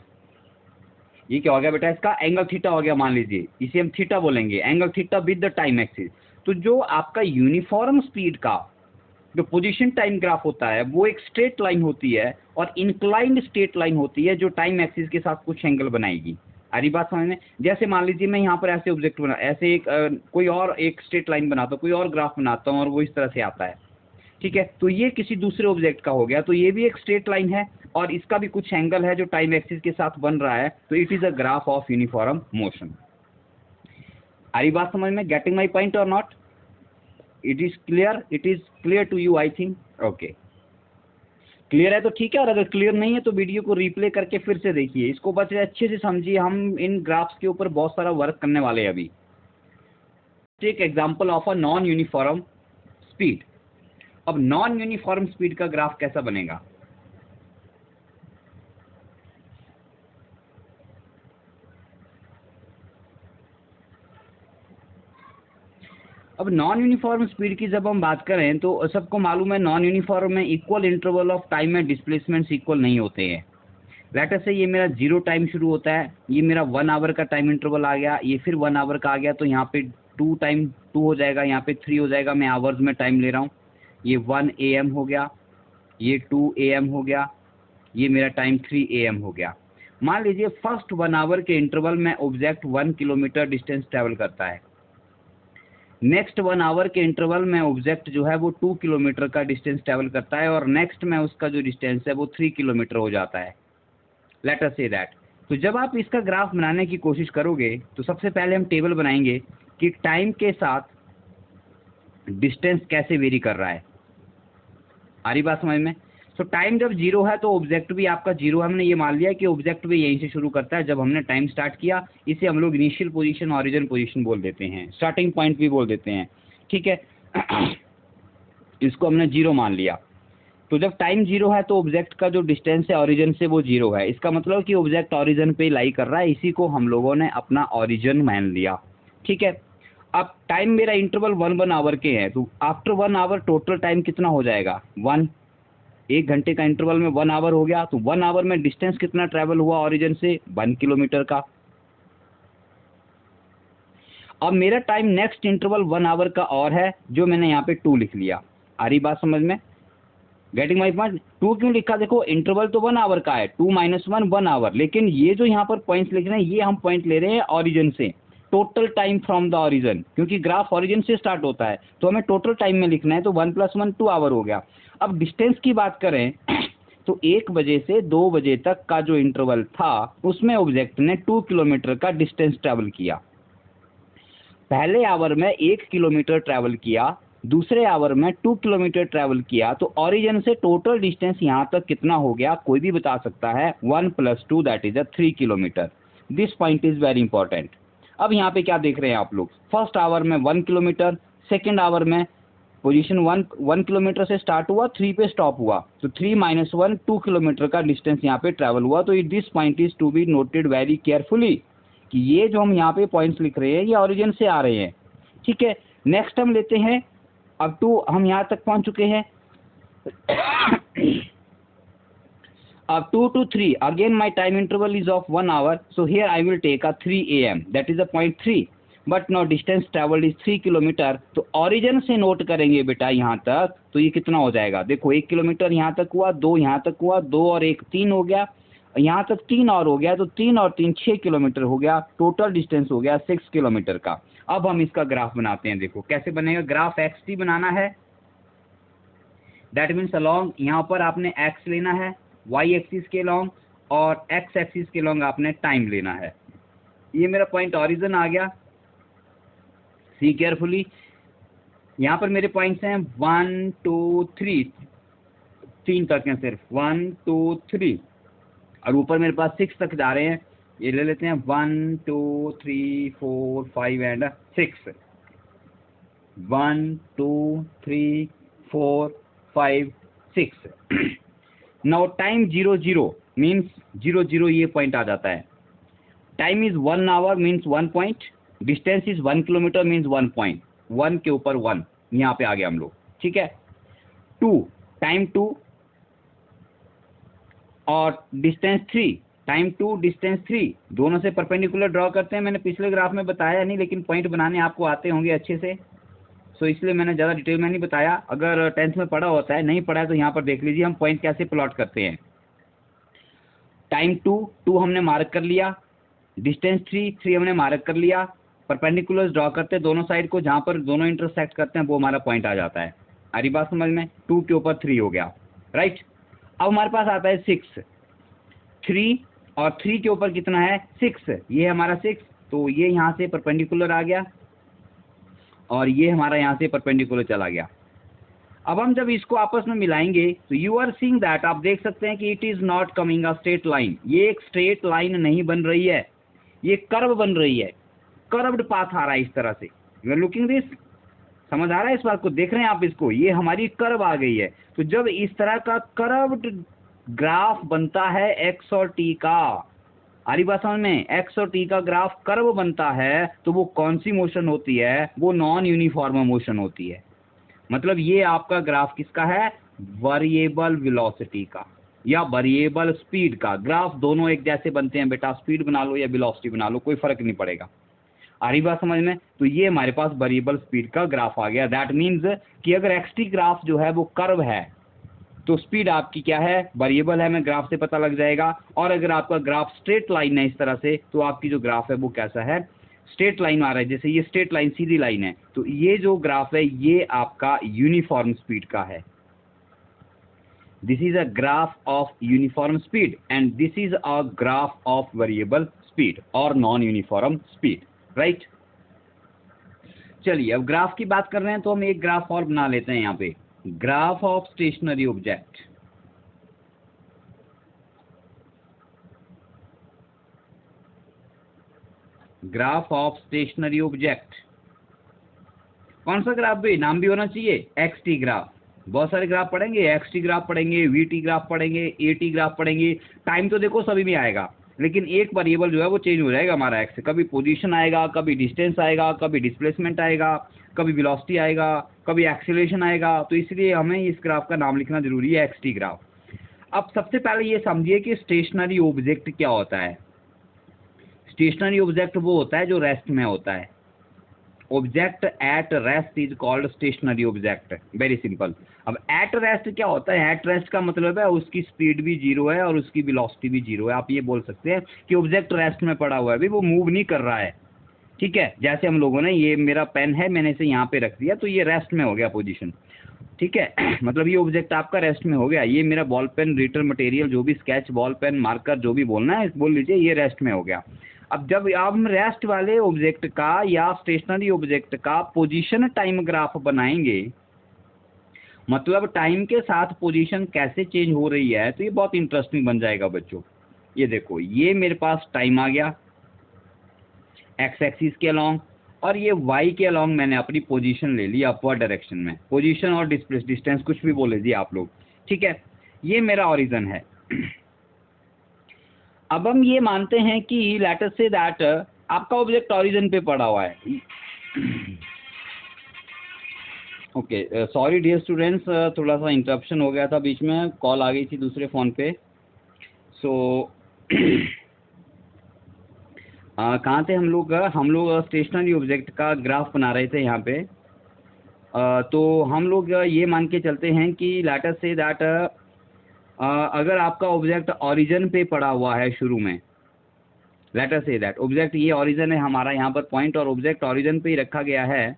ये क्या हो गया बेटा? इसका एंगल थीटा हो गया। मान लीजिए इसे हम थीटा बोलेंगे, angle theta with the time axis. तो जो आपका यूनिफॉर्म स्पीड का जो पोजीशन टाइम ग्राफ होता है वो एक स्ट्रेट लाइन होती है, और इंक्लाइंड स्ट्रेट लाइन होती है जो टाइम एक्सिस के साथ कुछ एंगल बनाएगी। अरे बात समझ में? जैसे मान लीजिए मैं यहाँ पर ऐसे ऑब्जेक्ट बना, ऐसे एक कोई और एक स्ट्रेट लाइन बनाता हूँ, कोई और ग्राफ बनाता हूँ, और वो इस तरह से आता है। ठीक है, तो ये किसी दूसरे ऑब्जेक्ट का हो गया, तो ये भी एक स्ट्रेट लाइन है, और इसका भी कुछ एंगल है जो टाइम एक्सिस के साथ बन रहा है, तो it is a graph of uniform motion. अरे बात समझ में? गेटिंग माई पॉइंट और not? It is clear to you, I think. Okay. Clear है तो ठीक है, और अगर क्लियर नहीं है तो वीडियो को रिप्ले करके फिर से देखिए, इसको बस अच्छे से समझिए। हम इन ग्राफ्स के ऊपर बहुत सारा वर्क करने वाले हैं अभी। Take example of a non uniform speed. अब नॉन यूनिफॉर्म स्पीड का ग्राफ कैसा बनेगा? अब नॉन यूनिफॉर्म स्पीड की जब हम बात करें तो सबको मालूम है नॉन यूनिफॉर्म में इक्वल इंटरवल ऑफ टाइम में डिस्प्लेसमेंट्स इक्वल नहीं होते हैं। लेट अस से ये मेरा 0 टाइम शुरू होता है, ये मेरा 1 आवर का टाइम इंटरवल आ गया, ये फिर 1 आवर का आ गया, तो यहाँ पे 2 हो जाएगा, यहाँ पे 3 हो जाएगा, मैं आवर्स में टाइम ले रहा हूँ। ये 1 AM हो गया, ये 2 AM हो गया, ये मेरा टाइम 3 AM हो गया। मान लीजिए फर्स्ट 1 आवर के इंटरवल में ऑब्जेक्ट 1 किलोमीटर डिस्टेंस ट्रेवल करता है। नेक्स्ट 1 आवर के इंटरवल में ऑब्जेक्ट जो है वो 2 किलोमीटर का डिस्टेंस ट्रेवल करता है, और नेक्स्ट में उसका जो डिस्टेंस है वो 3 किलोमीटर हो जाता है। Let us say that. तो जब आप इसका ग्राफ बनाने की कोशिश करोगे तो सबसे पहले हम टेबल बनाएंगे कि टाइम के साथ डिस्टेंस कैसे वेरी कर रहा है। आ रही बात समझ में? तो टाइम जब 0 है तो ऑब्जेक्ट भी आपका 0 है। हमने ये मान लिया कि ऑब्जेक्ट भी यहीं से शुरू करता है। जब हमने टाइम स्टार्ट किया, इसे हम लोग इनिशियल पोजीशन, ऑरिजिन पोजीशन बोल देते हैं, स्टार्टिंग पॉइंट भी बोल देते हैं, ठीक है। इसको हमने 0 मान लिया। तो जब टाइम 0 है तो ऑब्जेक्ट का जो डिस्टेंस है ऑरिजिन से वो 0 है। इसका मतलब कि ऑब्जेक्ट ऑरिजिन पे लाई कर रहा है, इसी को हम लोगों ने अपना ऑरिजिन मान लिया, ठीक है। अब टाइम मेरा इंटरवल 1 आवर के हैं, तो आफ्टर 1 आवर टोटल टाइम कितना हो जाएगा? 1। 1 घंटे का इंटरवल में 1 आवर हो गया, तो 1 आवर में डिस्टेंस कितना ट्रैवल हुआ ऑरिजिन से? 1 किलोमीटर का। अब मेरा टाइम नेक्स्ट इंटरवल 1 आवर का और है, जो मैंने यहाँ पे 2 लिख लिया। आ रही बात समझ में? Getting my point? 2 क्यों लिखा? देखो इंटरवल तो 1 आवर का है, 2 - 1 1 आवर, लेकिन ये जो यहाँ पर पॉइंट्स लिख रहे हैं ये हम पॉइंट ले रहे हैं ऑरिजिन से, total time from the origin, क्योंकि ग्राफ ऑरिजिन से स्टार्ट होता है तो हमें टोटल टाइम में लिखना है। तो 1 + 1 2 आवर हो गया। अब डिस्टेंस की बात करें तो 1 बजे से 2 बजे तक का जो इंटरवल था उसमें ऑब्जेक्ट ने 2 किलोमीटर का डिस्टेंस ट्रैवल किया। पहले आवर में 1 किलोमीटर ट्रैवल किया, दूसरे आवर में 2 किलोमीटर ट्रैवल किया, तो ऑरिजिन से टोटल डिस्टेंस यहाँ तक कितना हो गया कोई भी बता सकता है? 1 + 2 that is 3 kilometre. This point is very important. अब यहाँ पे क्या देख रहे हैं आप लोग? फर्स्ट आवर में 1 किलोमीटर, सेकेंड आवर में पोजीशन 1 किलोमीटर से स्टार्ट हुआ, 3 पे स्टॉप हुआ, तो 3 - 1 2 किलोमीटर का डिस्टेंस यहाँ पे ट्रैवल हुआ। तो this point is to be noted very carefully कि ये जो हम यहाँ पे पॉइंट्स लिख रहे हैं ये ऑरिजिन से आ रहे हैं, ठीक है। नेक्स्ट हम लेते हैं, अब 2 हम यहाँ तक पहुँच चुके हैं। अब 2 to 3 again my time interval is of 1 hour, so here I will take a 3 AM, that is a point 3, but now distance traveled is 3 kilometre. तो ऑरिजिन से नोट करेंगे बेटा यहाँ तक, तो ये कितना हो जाएगा? देखो 1 किलोमीटर यहाँ तक हुआ, 2 यहाँ तक हुआ, 2 और 1 3 हो गया, यहाँ तक 3 और हो गया, तो 3 और 3 6 किलोमीटर हो गया, टोटल डिस्टेंस हो गया 6 किलोमीटर का। अब हम इसका ग्राफ बनाते हैं। देखो कैसे बनेगा ग्राफ। XT बनाना है, दैट मीन्स अलॉन्ग यहाँ पर आपने x लेना है, y एक्सिस के लॉन्ग, और x एक्सिस के लॉन्ग आपने टाइम लेना है। ये मेरा पॉइंट ऑरिजिन आ गया। सी केयरफुली, यहाँ पर मेरे पॉइंट्स हैं 1 2 3, 3 तक हैं सिर्फ, 1 2 3, और ऊपर मेरे पास 6 तक जा रहे हैं। ये ले लेते हैं 1 2 3 4 5 एंड 6, 1 2 3 4 5 6। नाउ टाइम 0 0 मीन्स 0 0 ये पॉइंट आ जाता है। Time is 1 hour means 1 point, distance is 1 kilometre means 1 point, 1 के ऊपर 1 यहाँ पे आ गया हम लोग, ठीक है। 2 टाइम 2 और डिस्टेंस 3, टाइम 2 डिस्टेंस 3, दोनों से परपेंडिकुलर ड्रॉ करते हैं। मैंने पिछले ग्राफ में बताया नहीं, लेकिन पॉइंट बनाने आपको आते होंगे अच्छे से, सो इसलिए मैंने ज़्यादा डिटेल में नहीं बताया। अगर 10th में पढ़ा होता है, नहीं पढ़ा है तो यहाँ पर देख लीजिए हम पॉइंट कैसे प्लॉट करते हैं। टाइम 2 हमने मार्क कर लिया, डिस्टेंस 3 हमने मार्क कर लिया, परपेंडिकुलर ड्रॉ करते हैं दोनों साइड को, जहाँ पर दोनों इंटरसेक्ट करते हैं वो हमारा पॉइंट आ जाता है। हमारी बात समझ में? 2 के ऊपर 3 हो गया, राइट। अब हमारे पास आता है 6, 3 और 3 के ऊपर कितना है? 6, ये हमारा 6, तो ये यहाँ से परपेंडिकुलर आ गया और ये हमारा यहाँ से परपेंडिकुलर चला गया। अब हम जब इसको आपस में मिलाएंगे तो यू आर सीइंग दैट, आप देख सकते हैं कि it is not coming a straight line, ये एक स्ट्रेट लाइन नहीं बन रही है, ये कर्व बन रही है, कर्व्ड पाथ आ रहा है इस तरह से। यू आर लुकिंग दिस, समझ आ रहा है इस बात को, देख रहे हैं आप इसको, ये हमारी कर्व आ गई है। तो जब इस तरह का कर्व्ड ग्राफ बनता है एक्स और टी का, आ रही बात समझ में, एक्स और टी का ग्राफ कर्व बनता है तो वो कौन सी मोशन होती है, वो नॉन यूनिफॉर्म मोशन होती है। मतलब ये आपका ग्राफ किसका है, वेरिएबल वेलोसिटी का या वेरिएबल स्पीड का। ग्राफ दोनों एक जैसे बनते हैं बेटा, स्पीड बना लो या वेलोसिटी बना लो, कोई फर्क नहीं पड़ेगा। आ रही बात समझ में। तो ये हमारे पास वेरिएबल स्पीड का ग्राफ आ गया। दैट मीन्स कि अगर एक्सटी ग्राफ जो है वो कर्व है तो स्पीड आपकी क्या है, वेरिएबल है, हमें ग्राफ से पता लग जाएगा। और अगर आपका ग्राफ स्ट्रेट लाइन है इस तरह से, तो आपकी जो ग्राफ है वो कैसा है, स्ट्रेट लाइन आ रहा है, जैसे ये स्ट्रेट लाइन सीधी लाइन है, तो ये जो ग्राफ है ये आपका यूनिफॉर्म स्पीड का है। This is a graph of uniform speed and this is a graph of variable speed और नॉन यूनिफॉर्म स्पीड, राइट। चलिए अब ग्राफ की बात कर रहे हैं तो हम एक ग्राफ और बना लेते हैं यहाँ पे, graph of stationary object. Graph of stationary object, कौन सा ग्राफ भी, नाम भी होना चाहिए, एक्स टी ग्राफ। बहुत सारे ग्राफ पढ़ेंगे, एक्स टी ग्राफ पढ़ेंगे, वी टी ग्राफ पढ़ेंगे, ए टी ग्राफ पढ़ेंगे। टाइम तो देखो सभी में आएगा, लेकिन एक वेरिएबल जो है वो चेंज हो जाएगा हमारा एक्स, कभी पोजीशन आएगा, कभी डिस्टेंस आएगा, कभी डिस्प्लेसमेंट आएगा, कभी वेलोसिटी आएगा, कभी एक्सीलरेशन आएगा। तो इसलिए हमें इस ग्राफ का नाम लिखना जरूरी है, एक्स टी ग्राफ। अब सबसे पहले ये समझिए कि स्टेशनरी ऑब्जेक्ट क्या होता है। स्टेशनरी ऑब्जेक्ट वो होता है जो रेस्ट में होता है। Object at rest is called stationary object, very simple. अब एट रेस्ट क्या होता है, एट रेस्ट का मतलब है उसकी स्पीड भी जीरो है और उसकी वेलोसिटी भी जीरो है। आप ये बोल सकते हैं कि ऑब्जेक्ट रेस्ट में पड़ा हुआ है, अभी वो मूव नहीं कर रहा है, ठीक है। जैसे हम लोगों ने, ये मेरा पेन है, मैंने इसे यहाँ पे रख दिया तो ये रेस्ट में हो गया पोजीशन, ठीक है। मतलब ये ऑब्जेक्ट आपका रेस्ट में हो गया। ये मेरा बॉल पेन, रिटर मटेरियल, जो भी स्केच, बॉल पेन, मार्कर, जो भी बोलना है बोल लीजिए, ये रेस्ट में हो गया। अब जब हम रेस्ट वाले ऑब्जेक्ट का या स्टेशनरी ऑब्जेक्ट का पोजीशन टाइम ग्राफ बनाएंगे, मतलब टाइम के साथ पोजीशन कैसे चेंज हो रही है, तो ये बहुत इंटरेस्टिंग बन जाएगा बच्चों। ये देखो, ये मेरे पास टाइम आ गया एक्स एक्सिस के अलोंग, और ये वाई के अलोंग मैंने अपनी पोजीशन ले ली अपवर्ड डायरेक्शन में। पोजीशन और डिस्टेंस कुछ भी बोल लीजिए आप लोग, ठीक है। ये मेरा ओरिजिन है। अब हम ये मानते हैं कि लेट अस से दैट आपका ऑब्जेक्ट ओरिजिन पे पड़ा हुआ है। ओके, सॉरी डियर स्टूडेंट्स, थोड़ा सा इंटरप्शन हो गया था, बीच में कॉल आ गई थी दूसरे फ़ोन पे। सो कहाँ थे हम लोग स्टेशनरी ऑब्जेक्ट का ग्राफ बना रहे थे यहाँ पे। तो हम लोग ये मान के चलते हैं कि लेट अस से दैट अगर आपका ऑब्जेक्ट ओरिजिन पे पड़ा हुआ है शुरू में, let us say that object, ये ओरिजिन है हमारा यहाँ पर पॉइंट, और ऑब्जेक्ट ओरिजिन पे ही रखा गया है,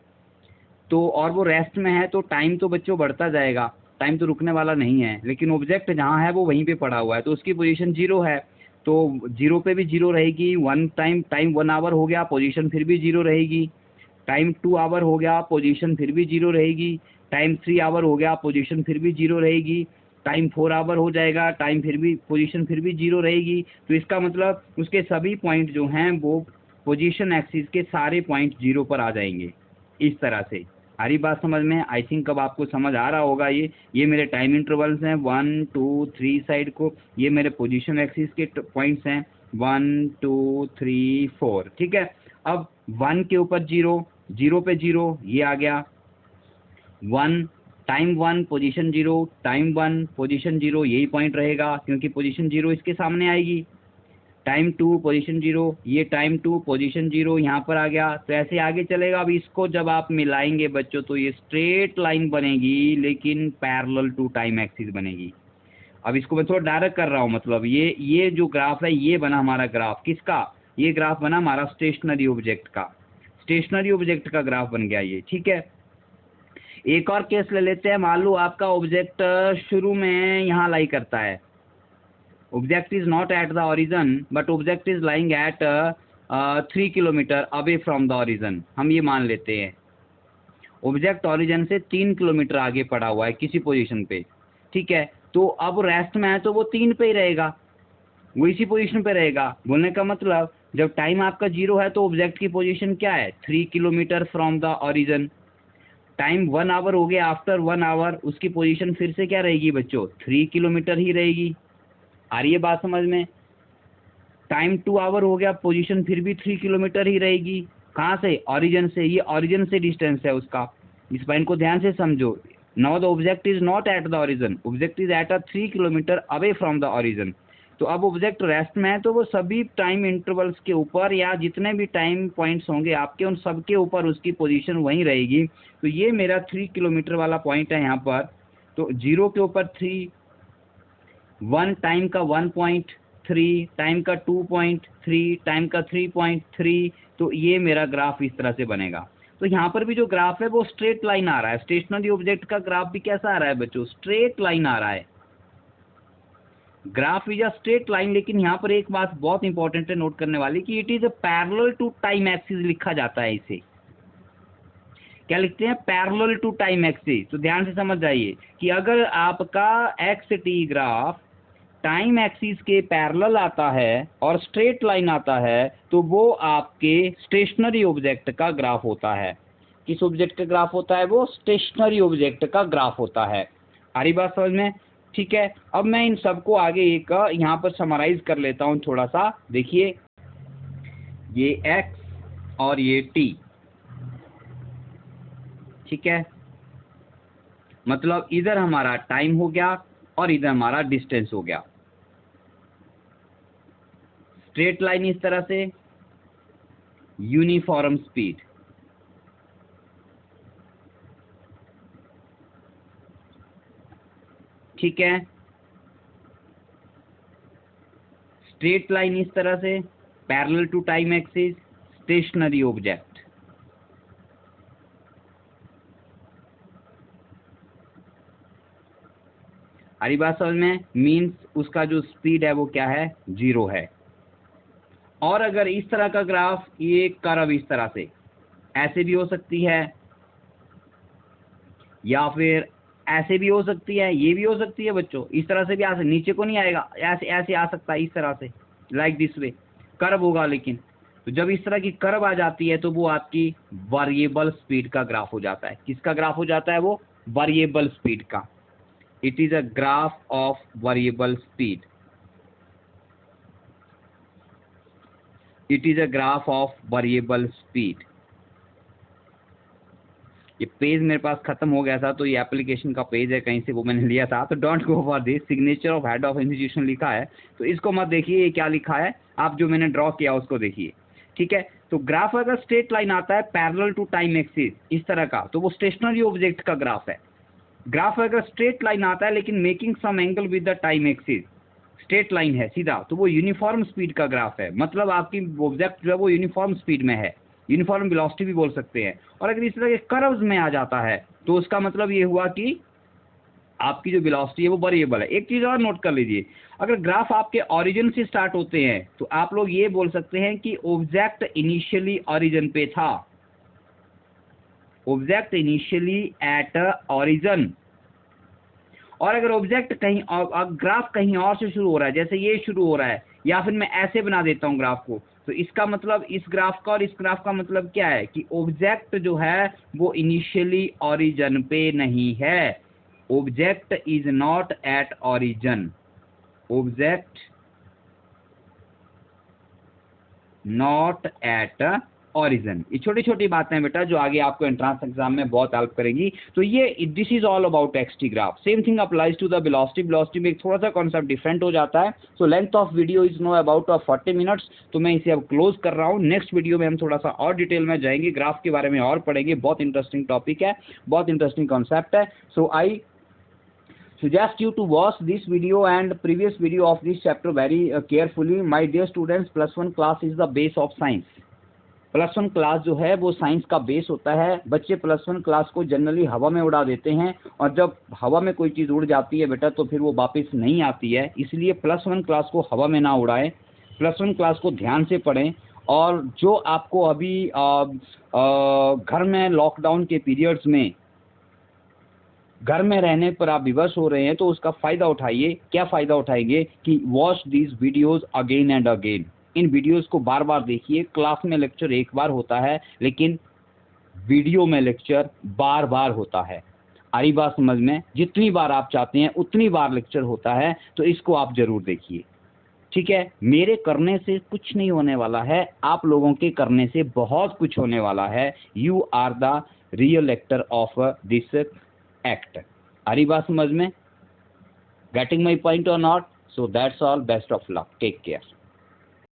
तो और वो रेस्ट में है, तो टाइम तो बच्चों बढ़ता जाएगा, टाइम तो रुकने वाला नहीं है। लेकिन ऑब्जेक्ट जहाँ है वो वहीं पे पड़ा हुआ है, तो उसकी पोजीशन जीरो है, तो जीरो पे भी जीरो रहेगी। टाइम 1 आवर हो गया, पोजीशन फिर भी जीरो रहेगी। टाइम 2 आवर हो गया, पोजीशन फिर भी जीरो रहेगी। टाइम 3 आवर हो गया, पोजीशन फिर भी जीरो रहेगी। टाइम 4 आवर हो जाएगा, टाइम फिर भी, पोजीशन फिर भी जीरो रहेगी। तो इसका मतलब उसके सभी पॉइंट जो हैं वो पोजीशन एक्सिस के सारे पॉइंट जीरो पर आ जाएंगे, इस तरह से। सारी बात समझ में, आई थिंक अब आपको समझ आ रहा होगा। ये मेरे टाइम इंटरवल्स हैं 1 2 3 साइड को, ये मेरे पोजीशन एक्सिस के पॉइंट्स हैं 1 2 3 4, ठीक है। अब 1 के ऊपर जीरो, जीरो पे जीरो, ये आ गया 1, time 1 position zero, time 1 position zero, यही पॉइंट रहेगा क्योंकि पोजीशन जीरो इसके सामने आएगी। टाइम 2 पोजीशन जीरो, ये टाइम 2 पोजीशन जीरो यहाँ पर आ गया, तो ऐसे आगे चलेगा। अब इसको जब आप मिलाएंगे बच्चों तो ये स्ट्रेट लाइन बनेगी, लेकिन पैरेलल टू टाइम एक्सिस बनेगी। अब इसको मैं थोड़ा डायरेक्ट कर रहा हूँ, मतलब ये जो ग्राफ है ये बना हमारा ग्राफ, किसका, ये ग्राफ बना हमारा स्टेशनरी ऑब्जेक्ट का। स्टेशनरी ऑब्जेक्ट का ग्राफ बन गया ये, ठीक है। एक और केस ले लेते हैं, मान लो आपका ऑब्जेक्ट शुरू में यहाँ लाई करता है, object is not at the origin but object is lying at 3 kilometre away from the origin, हम ये मान लेते हैं। ऑब्जेक्ट ओरिजिन से 3 किलोमीटर आगे पड़ा हुआ है किसी पोजीशन पे, ठीक है, तो अब रेस्ट में है तो वो 3 पे ही रहेगा, वो इसी पोजीशन पे रहेगा। बोलने का मतलब जब टाइम आपका 0 है तो ऑब्जेक्ट की पोजीशन क्या है, 3 kilometre from the origin. Time 1 hour हो गया, आफ्टर 1 आवर उसकी पोजीशन फिर से क्या रहेगी बच्चों, 3 किलोमीटर ही रहेगी। आ रही है बात समझ में? टाइम 2 आवर हो गया, पोजीशन फिर भी 3 किलोमीटर ही रहेगी। कहाँ से, ओरिजिन से। ये ओरिजिन से डिस्टेंस है उसका, इस पॉइंट को ध्यान से समझो। Now the object is not at the origin, object is at a 3 kilometre away from the origin. तो अब ऑब्जेक्ट रेस्ट में है तो वो सभी टाइम इंटरवल्स के ऊपर या जितने भी टाइम पॉइंट्स होंगे आपके, उन सब के ऊपर उसकी पोजीशन वहीं रहेगी। तो ये मेरा 3 किलोमीटर वाला पॉइंट है यहाँ पर। तो 0 के ऊपर 3, 1 टाइम का 1.3, टाइम का 2.3, टाइम का 3.3। तो ये मेरा ग्राफ इस तरह से बनेगा। तो यहाँ पर भी जो ग्राफ है वो स्ट्रेट लाइन आ रहा है। स्टेशनरी ऑब्जेक्ट का ग्राफ भी कैसा आ रहा है बच्चों, स्ट्रेट लाइन आ रहा है। Graph is a straight line, लेकिन यहाँ पर एक बात बहुत इंपॉर्टेंट है नोट करने वाली कि it is a parallel to time axis लिखा जाता है इसे। क्या लिखते हैं, पैरेलल टू टाइम एक्सिस। तो ध्यान से समझ जाइए कि अगर आपका x t graph time axis के पैरेलल आता है और स्ट्रेट लाइन आता है तो वो आपके स्टेशनरी ऑब्जेक्ट का ग्राफ होता है। किस ऑब्जेक्ट का ग्राफ होता है, वो स्टेशनरी ऑब्जेक्ट का ग्राफ होता है। आ रही बात समझ में? ठीक है, अब मैं इन सबको आगे एक यहाँ पर समराइज कर लेता हूँ थोड़ा सा। देखिए ये x और ये t, ठीक है, मतलब इधर हमारा टाइम हो गया और इधर हमारा डिस्टेंस हो गया। स्ट्रेट लाइन इस तरह से, यूनिफॉर्म स्पीड, ठीक है, स्ट्रेट लाइन इस तरह से, parallel to time axis, stationary object. हरी बात समझ में? मीन्स उसका जो स्पीड है वो क्या है, 0 है। और अगर इस तरह का ग्राफ, ये कर्व इस तरह से ऐसे भी हो सकती है या फिर ऐसे भी हो सकती है, ये भी हो सकती है बच्चों, इस तरह से भी आ सकती, नीचे को नहीं आएगा, ऐसे ऐसे आ सकता है इस तरह से, लाइक दिस वे कर्व होगा। लेकिन तो जब इस तरह की कर्व आ जाती है तो वो आपकी वेरिएबल स्पीड का ग्राफ हो जाता है। किसका ग्राफ हो जाता है, वो वेरिएबल स्पीड का। It is a graph of variable speed, it is a graph of variable speed. ये पेज मेरे पास खत्म हो गया था, तो ये एप्लीकेशन का पेज है, कहीं से वो मैंने लिया था, तो don't go for this. Signature of head of institution लिखा है, तो इसको मत देखिए ये क्या लिखा है, आप जो मैंने ड्रॉ किया उसको देखिए, ठीक है। तो ग्राफ अगर स्ट्रेट लाइन आता है पैरेलल टू टाइम एक्सिस इस तरह का, तो वो स्टेशनरी ऑब्जेक्ट का ग्राफ है। ग्राफ अगर स्ट्रेट लाइन आता है लेकिन making some angle with the time axis, straight line है सीधा, तो वो यूनिफॉर्म स्पीड का ग्राफ है। मतलब आपकी ऑब्जेक्ट जो है वो यूनिफॉर्म स्पीड में है, यूनिफॉर्म वेलोसिटी भी बोल सकते हैं। और अगर इस तरह के कर्व्स में आ जाता है तो उसका मतलब ये हुआ कि आपकी जो वेलोसिटी है वो वेरिएबल है। एक चीज और नोट कर लीजिए, अगर ग्राफ आपके ओरिजिन से स्टार्ट होते हैं तो आप लोग ये बोल सकते हैं कि ऑब्जेक्ट इनिशियली ओरिजिन पे था, ऑब्जेक्ट इनिशियली एट ओरिजिन। और अगर ऑब्जेक्ट कहीं और, ग्राफ कहीं और से शुरू हो रहा है, जैसे ये शुरू हो रहा है, या फिर मैं ऐसे बना देता हूं ग्राफ को, तो इसका मतलब इस ग्राफ का और इस ग्राफ का मतलब क्या है कि ऑब्जेक्ट जो है वो इनिशियली ओरिजिन पे नहीं है। Object is not at origin, object not at origin. ये छोटी छोटी बातें बेटा जो आगे आपको एंट्रेंस एग्जाम में बहुत हेल्प करेंगी। तो ये this is all about XT graph. Same thing applies to the velocity. Velocity में एक थोड़ा सा कॉन्सेप्ट डिफरेंट हो जाता है। So length of video is no about 40 minutes, तो मैं इसे अब क्लोज कर रहा हूँ। नेक्स्ट वीडियो में हम थोड़ा सा और डिटेल में जाएंगे, ग्राफ के बारे में और पढ़ेंगे। बहुत इंटरेस्टिंग टॉपिक है, बहुत इंटरेस्टिंग कॉन्सेप्ट है। सो आई suggest you to watch this video and previous video of this chapter very carefully. My dear students, +1 class is the base of science. +1 class जो है वो साइंस का बेस होता है। बच्चे +1 क्लास को जनरली हवा में उड़ा देते हैं, और जब हवा में कोई चीज़ उड़ जाती है बेटा तो फिर वो वापस नहीं आती है। इसलिए +1 क्लास को हवा में ना उड़ाएं, +1 क्लास को ध्यान से पढ़ें और जो आपको अभी घर में लॉकडाउन के पीरियड्स में घर में रहने पर आप विवश हो रहे हैं, तो उसका फ़ायदा उठाइए। क्या फ़ायदा उठाएंगे कि watch these videos again and again. In videos को बार बार देखिए। क्लास में लेक्चर एक बार होता है, लेकिन वीडियो में लेक्चर बार बार होता है। आ रही बात समझ में? जितनी बार आप चाहते हैं उतनी बार लेक्चर होता है, तो इसको आप ज़रूर देखिए। ठीक है, मेरे करने से कुछ नहीं होने वाला है, आप लोगों के करने से बहुत कुछ होने वाला है। You are the real actor of this act. आ रही बात समझ में? गेटिंग माई पॉइंट और not? So that's all, best of luck, take care.